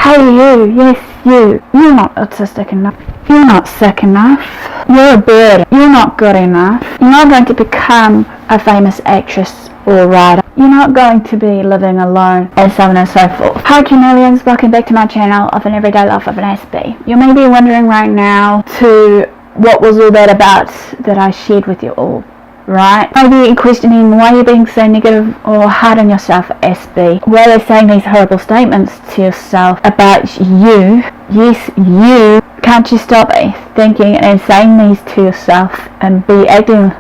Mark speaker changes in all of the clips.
Speaker 1: Hey you, yes you, you're not autistic enough. You're not sick enough. You're a burden. You're not good enough. You're not going to become a famous actress or writer. You're not going to be living alone, and so on and so forth. Hi chameleons, welcome back to my channel of an everyday life of an Aspie. You may be wondering right now what was all that about that I shared with you all, right? Maybe questioning why you're being so negative or hard on yourself, Aspie. Why are they saying these horrible statements to yourself about you? Yes, you. Can't you stop thinking and saying these to yourself and be acting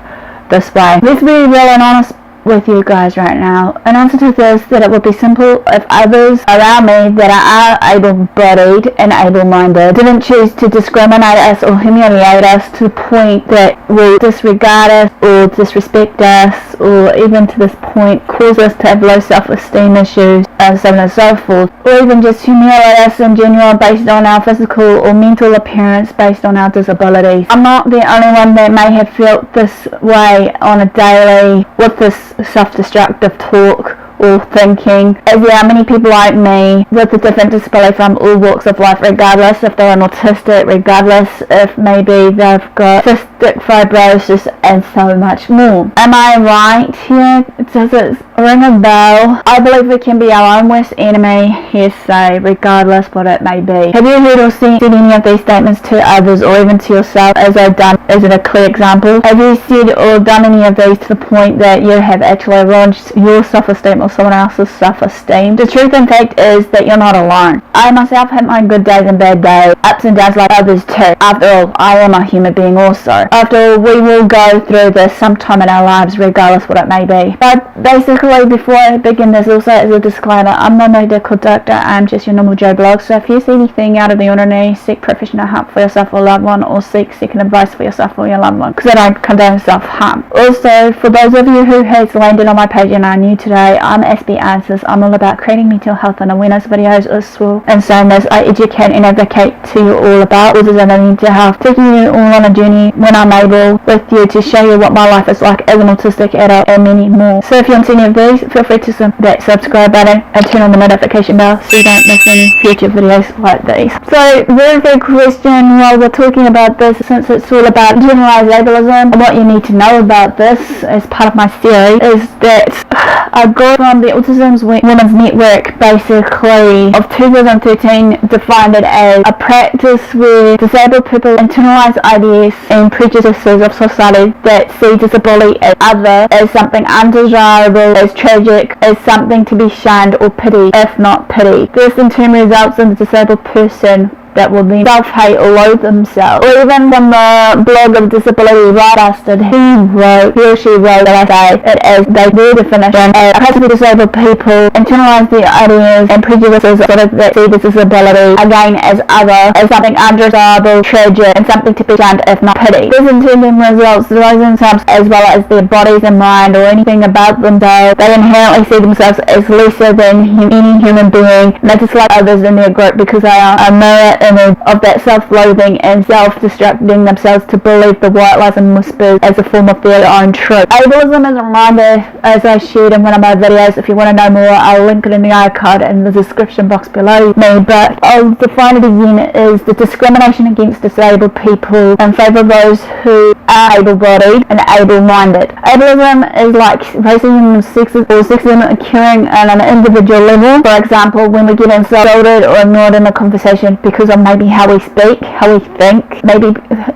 Speaker 1: this way? Let's be real and honest with you guys right now. An answer to this, that it would be simple if others around me that are able-bodied and able-minded didn't choose to discriminate us or humiliate us to the point that will disregard us or disrespect us, or even to this point cause us to have low self-esteem issues and so on and so forth, or even just humiliate us in general based on our physical or mental appearance based on our disabilities. I'm not the only one that may have felt this way on a daily with this self-destructive talk or thinking, as there are many people like me with a different disability from all walks of life, regardless if they're an autistic, regardless if maybe they've got cystic fibrosis and so much more. Am I right here? Does it ring a bell? I believe we can be our own worst enemy, hearsay, regardless what it may be. Have you heard or seen any of these statements to others or even to yourself, as I've done? Is it a clear example? Have you said or done any of these to the point that you have actually launched your self-esteem or someone else's self-esteem? The truth in fact is that you're not alone. I myself have my good days and bad days, ups and downs like others too. After all, I am a human being also. After all, we will go through this sometime in our lives, regardless what it may be. But basically, before I begin this, also as a disclaimer, I'm not a medical doctor, I'm just your normal Joe blog. So if you see anything out of the ordinary, seek professional help for yourself or loved one, or seek second advice for yourself or your loved one, because I don't condone self-harm. Also, for those of you who has landed on my page and are new today, I'm Aspie Answers. I'm all about creating mental health and awareness videos as well. And so as I educate and advocate to you all about autism and mental health, taking you all on a journey when I'm able with you to show you what my life is like as an autistic adult and many more. So if you want any of these, feel free to hit that subscribe button and turn on the notification bell so you don't miss any future videos like these. So very big question while we're talking about this, since it's all about internalized ableism, and what you need to know about this as part of my series is that I got from the Autism Women's Network basically of 2013, defined it as a practice where disabled people internalize ideas and prejudices of society that see disability as other, as something undesirable, as tragic, as something to be shunned or pitied, if not pitied. This in turn results in the disabled person that will then self-hate or loathe themselves. Or even when the blog of disability right bastard, he or she wrote that I say it as their definition as possibly disabled people internalize their ideas and prejudices that see the disability again as other, as something undesirable, tragic, and something to be shunned if not pitied. This in turn results in themselves as well as their bodies and mind or anything about them, though they inherently see themselves as lesser than any human being, and they dislike others in their group because they are a mirror image of that self-loathing and self-destructing themselves to believe the white lies and whispers as a form of their own truth. Ableism, as a reminder, as I shared in one of my videos, if you want to know more, I'll link it in the icon in the description box below me, but I'll define it again as the discrimination against disabled people in favour of those who are able-bodied and able-minded. Ableism is like racism or sexism occurring on an individual level. For example, when we get insulted or ignored in a conversation because of maybe how we speak, how we think, maybe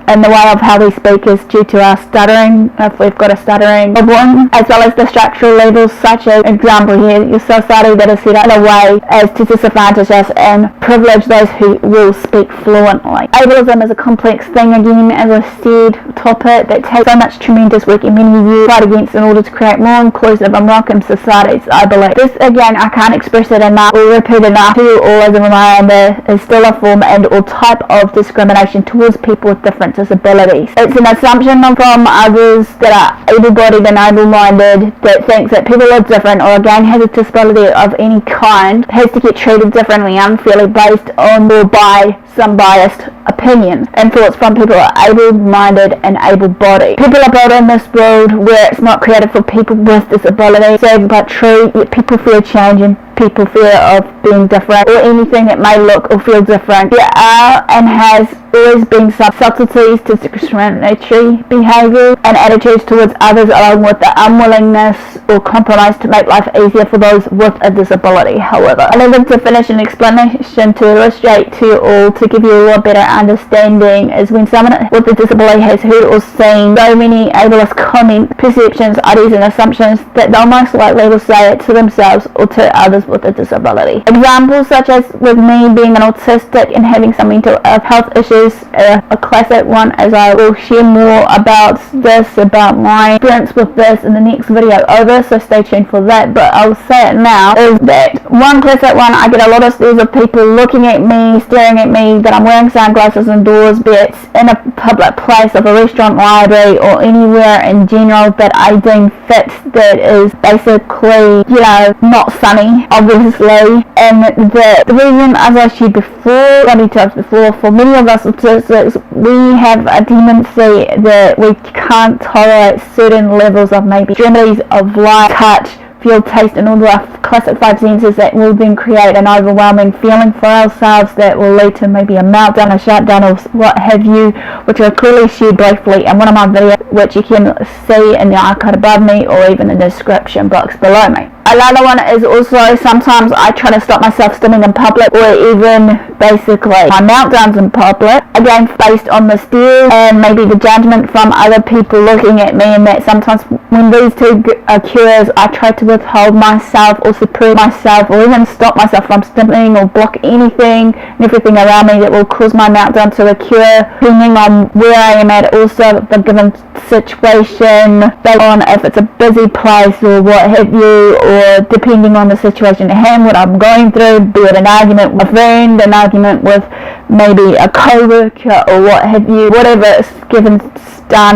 Speaker 1: in the way of how we speak is due to our stuttering, if we've got a stuttering problem, as well as the structural levels, such as, example here, your society that is set up in a way as to disadvantage us and privilege those who will speak fluently. Ableism is a complex thing, again, as I said, topic that takes so much tremendous work and many years to fight against in order to create more inclusive and welcome societies, I believe. This, again, I can't express it enough or repeat enough to you all as a reminder, is still a form and or type of discrimination towards people with different disabilities. It's an assumption from others that are able-bodied and able-minded that thinks that people are different or again has a disability of any kind has to get treated differently, unfairly, based on or by some biased opinions and thoughts from people who are able-minded and able-bodied. People are built in this world where it's not created for people with disability, sad but true, yet people fear change and people fear of being different, or anything that may look or feel different. There are and has always been subtleties to discriminatory behaviour and attitudes towards others, along with the unwillingness or compromise to make life easier for those with a disability. However, a little definition and explanation to illustrate to you all, to give you a better understanding, is when someone with a disability has heard or seen so many ableist comments, perceptions, ideas and assumptions that they'll most likely will say it to themselves or to others with a disability. Examples such as with me being an autistic and having some mental health issues, a classic one, as I will share more about this, about my experience with this in the next video over, so stay tuned for that, but I'll say it now, is that one classic one, I get a lot of stares of people looking at me, staring at me, that I'm wearing sunglasses indoors, be it in a public place of a restaurant, library, or anywhere in general that I deem fit, that is basically, you know, not sunny, obviously. And the reason, as I shared before, many times before, for many of us autistics, we have a tendency that we can't tolerate certain levels of maybe extremities of light, touch, feel, taste, and all the classic 5 senses that will then create an overwhelming feeling for ourselves that will lead to maybe a meltdown, a shutdown, or what have you, which I clearly shared briefly in one of my videos, which you can see in the icon above me or even in the description box below me. Another one is also sometimes I try to stop myself stimming in public, or even basically my meltdowns in public, again based on the stares and maybe the judgment from other people looking at me, and that sometimes when these two occurs I try to withhold myself or suppress myself or even stop myself from stimming or block anything and everything around me that will cause my meltdown to occur, depending on where I am at, also the given situation, based on if it's a busy place or what have you, or depending on the situation at hand, what I'm going through, be it an argument with a friend, an argument with maybe a co-worker or what have you, whatever given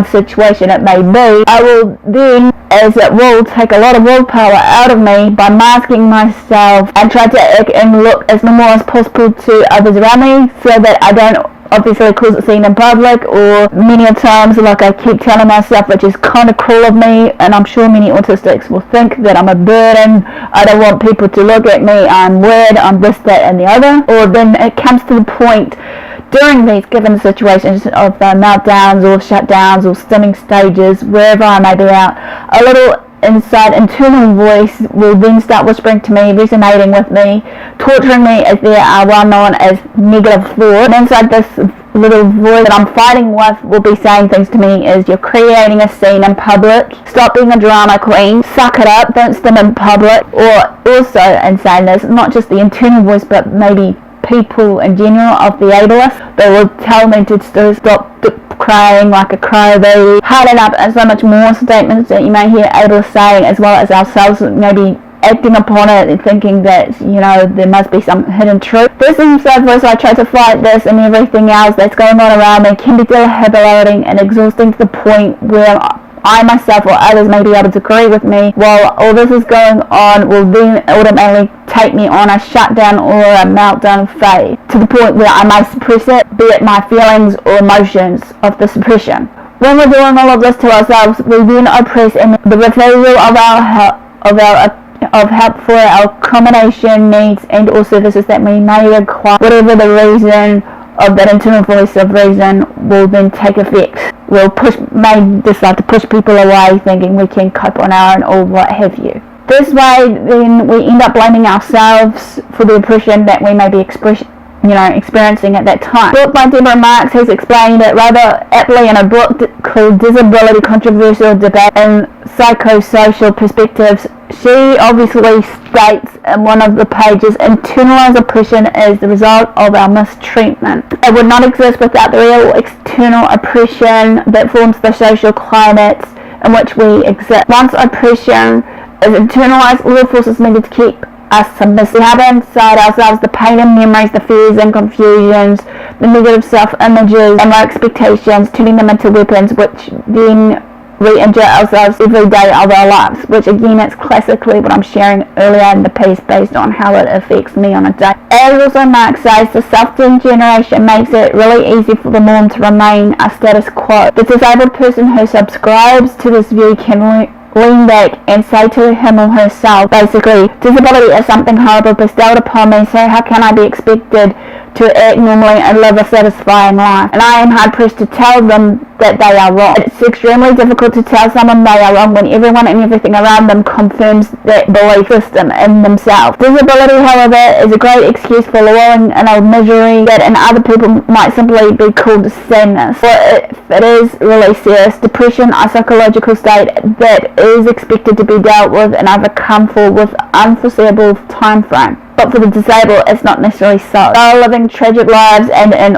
Speaker 1: situation it may be, I will then, as it will take a lot of willpower out of me, by masking myself and try to act and look as normal as possible to others around me, so that I don't obviously cause a scene in public, or many times, like I keep telling myself, which is kind of cruel of me, and I'm sure many autistics will think that I'm a burden, I don't want people to look at me, I'm weird, I'm this, that and the other. Or then it comes to the point during these given situations of meltdowns or shutdowns or stimming stages, wherever I may be out, a little inside internal voice will then start whispering to me, resonating with me, torturing me, as there are well known as negative thoughts. And inside this little voice that I'm fighting with will be saying things to me as, you're creating a scene in public, stop being a drama queen, suck it up, don't stim in public. Or also, in saying this, not just the internal voice but maybe people in general of the ableist, they will tell me to stop crying like a crybaby, harden up, and so much more statements that you may hear ableists saying, as well as ourselves maybe acting upon it and thinking that, you know, there must be some hidden truth. This inside voice, I try to fight this and everything else that's going on around me, can be debilitating and exhausting to the point where I myself or others may be able to agree with me, while all this is going on will then automatically take me on a shutdown or a meltdown phase, to the point where I may suppress it, be it my feelings or emotions of the suppression. When we're doing all of this to ourselves, we then oppress and the refusal of help for our accommodation needs and or services that we may require, whatever the reason of that internal voice of reason will then take effect. May decide to push people away, thinking we can cope on our own or what have you. This way, then we end up blaming ourselves for the oppression that we may be experiencing at that time. A book by Deborah Marks has explained it rather aptly in a book called Disability Controversial Debate and Psychosocial Perspectives. She obviously states in one of the pages, internalized oppression is the result of our mistreatment. It would not exist without the real external oppression that forms the social climates in which we exist. Once oppression is internalized, all the forces needed to keep us submissive. We have inside ourselves the pain and memories, the fears and confusions, the negative self-images and low expectations, turning them into weapons which then we injure ourselves every day of our lives, which again is classically what I'm sharing earlier in the piece based on how it affects me on a day. As also Mark says, the self-degeneration makes it really easy for the norm to remain a status quo. The disabled person who subscribes to this view can lean back and say to him or herself, basically, disability is something horrible bestowed upon me, so how can I be expected to act normally and live a satisfying life? And I am hard pressed to tell them that they are wrong. It's extremely difficult to tell someone they are wrong when everyone and everything around them confirms that belief system in themselves. Disability, however, is a great excuse for lowering in a misery that in other people might simply be called sadness. For if it is really serious, depression, a psychological state that is expected to be dealt with and overcome with unforeseeable time frame. But for the disabled, it's not necessarily so. They are living tragic lives and in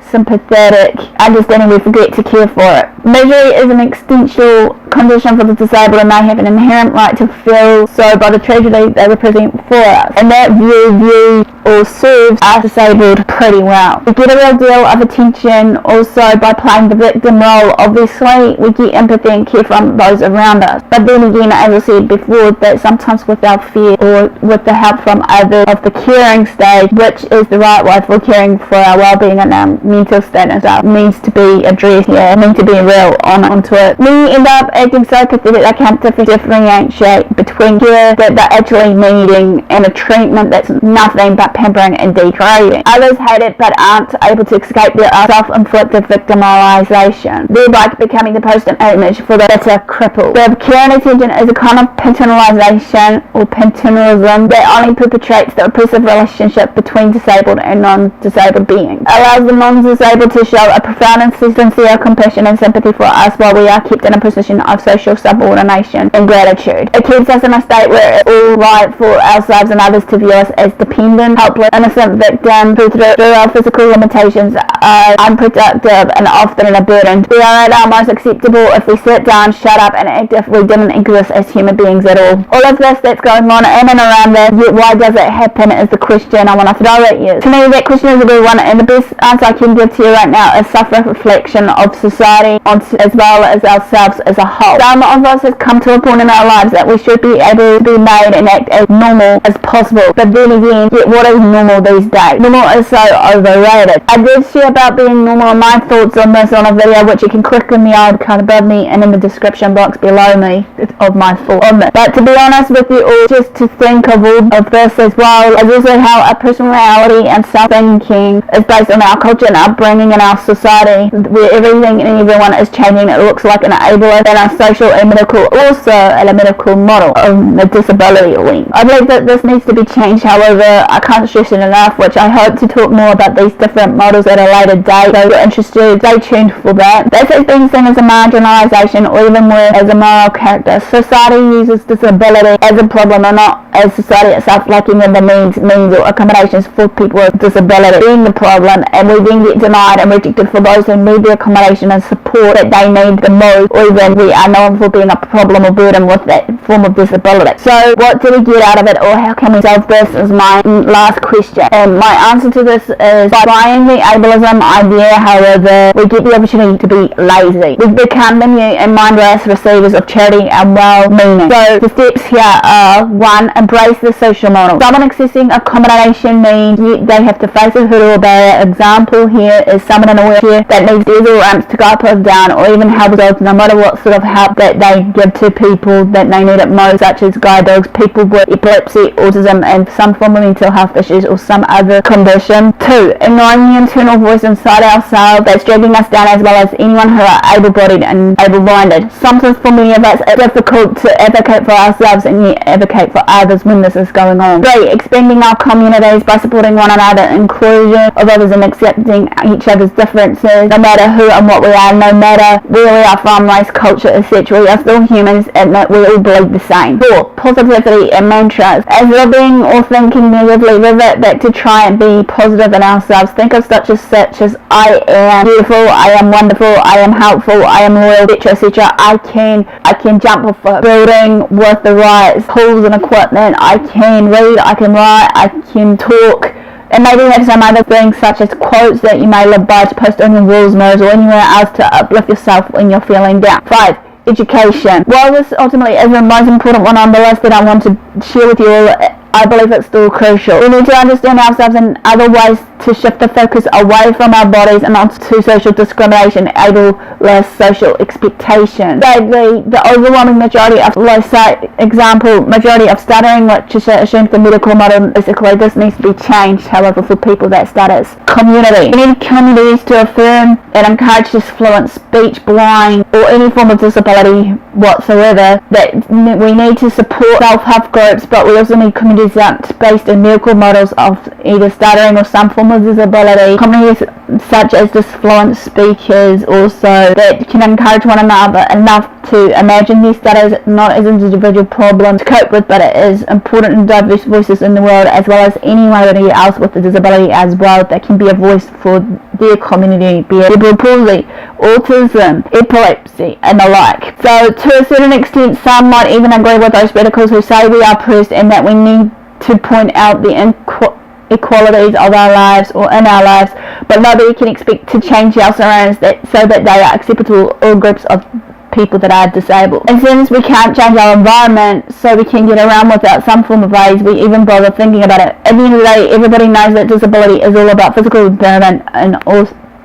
Speaker 1: sympathetic understanding we forget to care for it. Misery is an existential condition for the disabled, and they have an inherent right to feel so by the tragedy they represent for us. And that view serves us disabled pretty well. We get a real deal of attention also by playing the victim role. Obviously, we get empathy and care from those around us. But then again, as I said before, that sometimes without fear or with the help from others of the caring stage, which is the right way for caring for our well-being and our mental status, needs to be addressed here, needs to be real onto it. We end up acting so pathetic they can't differentiate between care that they're actually needing and a treatment that's nothing but pampering and degrading. Others hate it but aren't able to escape their self-inflicted victimization, thereby becoming the poster image for the bitter cripple. The care and attention is a kind of paternalization or paternalism that only perpetuates the oppressive relationship between disabled and non-disabled beings. Allows the non-disabled to show a profound and sincere compassion and sympathy for us while we are kept in a position of social subordination and gratitude. It keeps us in a state where it's all right for ourselves and others to view us as dependent, helpless, innocent victims who through our physical limitations are unproductive and often a burden. We are at our most acceptable if we sit down, shut up and act if we didn't exist as human beings at all. All of this that's going on in and around this, yet why does it happen is the question I want to throw at you. To me, that question is a good one, and the best answer I can give to you right now is self-reflection of society as well as ourselves as a whole. Some of us have come to a point in our lives that we should be able to be made and act as normal as possible, but then again, yet what is normal these days? Normal is so overrated. I did share about being normal and my thoughts on this on a video which you can click in the old card above me and in the description box below me of my thoughts on this. But to be honest with you all, just to think of all of this as well is also how our personality and self-thinking is based on our culture and upbringing in our society, where everything and everyone is changing. It looks like an ableist and a social and medical, also a medical model of the disability wing. I believe that this needs to be changed, however, I can't stress it enough, which I hope to talk more about these different models at a later date, so if you're interested, stay tuned for that. This is being seen as a marginalisation or even more as a moral character. Society uses disability as a problem and not as society itself lacking in the means or accommodations for people with disability being the problem, and we then get denied and rejected for those who need the accommodation and support that they need the most, or even we are known for being a problem or burden with that form of disability. So what do we get out of it, or how can we solve this is my last question. And my answer to this is by buying the ableism idea, however, we get the opportunity to be lazy. We've become the mute and mindless receivers of charity and well-meaning. So the steps here are: 1. Embrace the social model. Someone accessing accommodation means they have to face a hurdle or barrier. Example here is someone in a wheelchair that needs stairs or ramps to go up or down, or even help adults, no matter what sort of help that they give to people that they need it most, such as guide dogs, people with epilepsy, autism, and some form of mental health issues or some other condition. 2. Ignoring the internal voice inside ourselves that's dragging us down, as well as anyone who are able-bodied and able-minded. Sometimes for many of us it's difficult to advocate for ourselves and yet advocate for others when this is going on. 3. Expanding our communities by supporting one another, inclusion of others and accepting each other's differences, no matter who and what we are, no matter where we are from, race, culture, etc. We are still humans and that we all believe the same. 4. Positivity and mantras. As living or thinking negatively, revert back to try and be positive in ourselves. Think of such as I am beautiful, I am wonderful, I am helpful, I am loyal, etc. I can jump off a building with the right tools and equipment. I can read, I can write, I can talk, and maybe have some other things such as quotes that you may live by to post on your walls, mirrors, or anywhere else to uplift yourself when you're feeling down. 5. Education. While this ultimately is the most important one on the list that I want to share with you all, I believe it's still crucial. We need to understand ourselves in other ways to shift the focus away from our bodies and onto social discrimination, ableist social expectations. So the overwhelming majority of, let's say, majority of stuttering literature assumes the medical model. Basically, this needs to be changed, however, for people that stutters. Community. We need communities to affirm and encourage this fluent speech, blind, or any form of disability whatsoever. That we need to support self-help groups, but we also need communities that are based in medical models of either stuttering or some form of disability. Communities such as this fluent speakers also that can encourage one another enough to imagine these stutters not as individual problems to cope with, but it is important and diverse voices in the world, as well as anybody else with a disability as well that can be a voice for their community, be it cerebral palsy, autism, epilepsy, and the like. So to a certain extent, some might even agree with those radicals who say we are oppressed and that we need to point out the inequalities of our lives or in our lives, but nobody can expect to change our surroundings so that they are acceptable to all groups of people that are disabled. And since we can't change our environment, so we can get around without some form of ways we even bother thinking about it. At the end of the day, everybody knows that disability is all about physical impairment and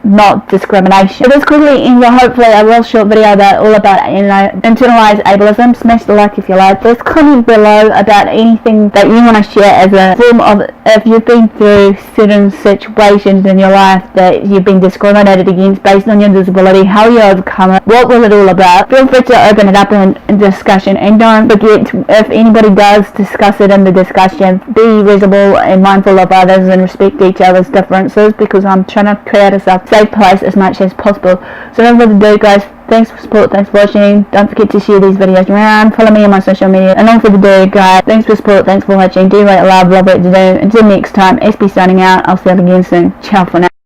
Speaker 1: not discrimination. So this quickly ends hopefully a real short video all about internalized ableism. Smash the like if you like. There's comments below about anything that you want to share as a form of, if you've been through certain situations in your life that you've been discriminated against based on your disability, how you overcome it, what was it all about. Feel free to open it up in discussion, and don't forget, if anybody does discuss it in the discussion, be reasonable and mindful of others and respect each other's differences, because I'm trying to create a safe place as much as possible. So no further ado, guys, thanks for support, thanks for watching. Don't forget to share these videos around, follow me on my social media, and no further ado, guys, thanks for support, thanks for watching. Do rate, love what to do. Until next time, Aspie signing out. I'll see you again soon. Ciao for now.